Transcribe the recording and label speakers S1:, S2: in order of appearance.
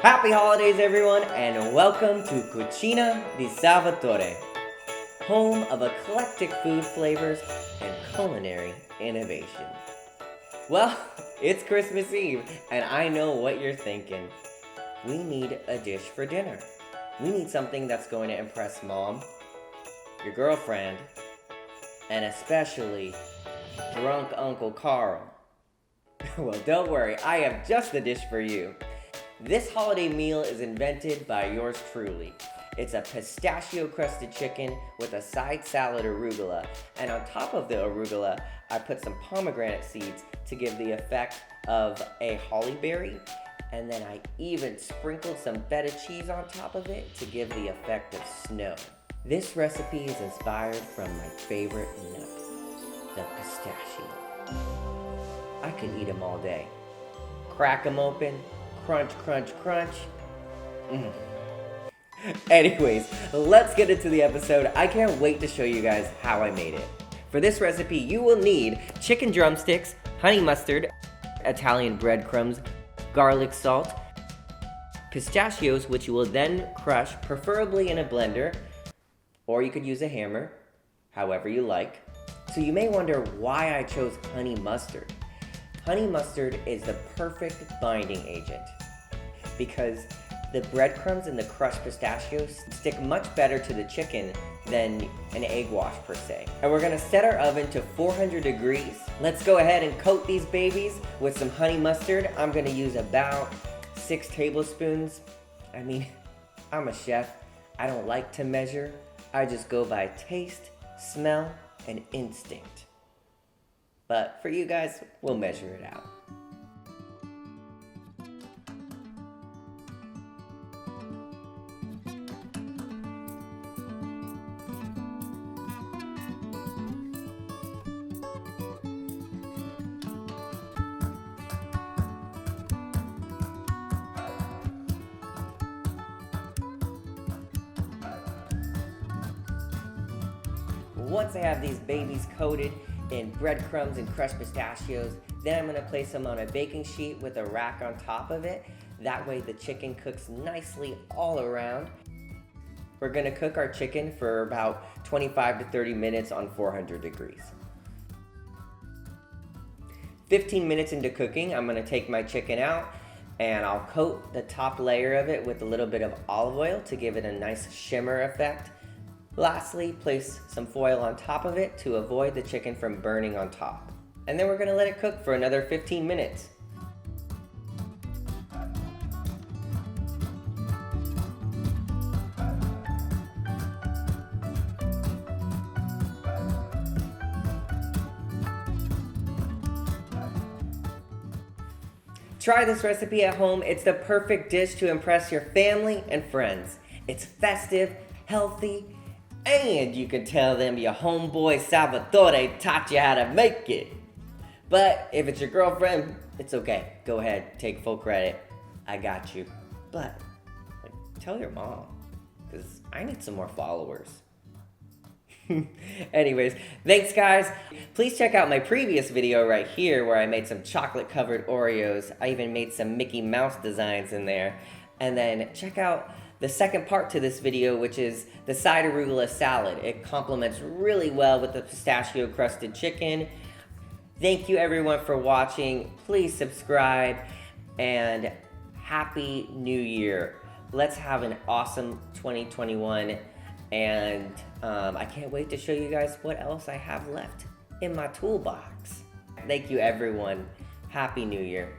S1: Happy holidays, everyone, and welcome to Cucina Di Salvatore, home of eclectic food flavors and culinary innovation. Well, it's Christmas Eve, and I know what you're thinking. We need a dish for dinner. We need something that's going to impress mom, your girlfriend, and especially drunk Uncle Carl. Well, don't worry, I have just the dish for you. This holiday meal is invented by yours truly. It's a pistachio crusted chicken with a side salad arugula, and on top of the arugula, I put some pomegranate seeds to give the effect of a holly berry, and then I even sprinkled some feta cheese on top of it to give the effect of snow. This recipe is inspired from my favorite nut, the pistachio. I could eat them all day. Crack them open, crunch, crunch, crunch. Anyways, let's get into the episode. I can't wait to show you guys how I made it. For this recipe, you will need chicken drumsticks, honey mustard, Italian breadcrumbs, garlic salt, pistachios, which you will then crush, preferably in a blender, or you could use a hammer, however you like. So you may wonder why I chose honey mustard. Honey mustard is the perfect binding agent because the breadcrumbs and the crushed pistachios stick much better to the chicken than an egg wash per se. And we're gonna set our oven to 400 degrees. Let's go ahead and coat these babies with some honey mustard. I'm gonna use about 6 tablespoons. I mean, I'm a chef. I don't like to measure. I just go by taste, smell, and instinct. But for you guys, we'll measure it out. Once I have these babies coated in breadcrumbs and crushed pistachios, then I'm going to place them on a baking sheet with a rack on top of it. That way the chicken cooks nicely all around. We're going to cook our chicken for about 25 to 30 minutes on 400 degrees. 15 minutes into cooking, I'm going to take my chicken out and I'll coat the top layer of it with a little bit of olive oil to give it a nice shimmer effect. Lastly, place some foil on top of it to avoid the chicken from burning on top. And then we're going to let it cook for another 15 minutes. Try this recipe at home. It's the perfect dish to impress your family and friends. It's festive, healthy, and you can tell them your homeboy Salvatore taught you how to make it. But if it's your girlfriend, it's okay. Go ahead, take full credit. I got you. But tell your mom, because I need some more followers. Anyways, thanks guys. Please check out my previous video right here where I made some chocolate covered Oreos. I even made some Mickey Mouse designs in there. And then check out the second part to this video, which is the side arugula salad. It complements really well with the pistachio crusted chicken. Thank you everyone for watching. Please subscribe and Happy New Year. Let's have an awesome 2021 and I can't wait to show you guys what else I have left in my toolbox. Thank you everyone. Happy New Year.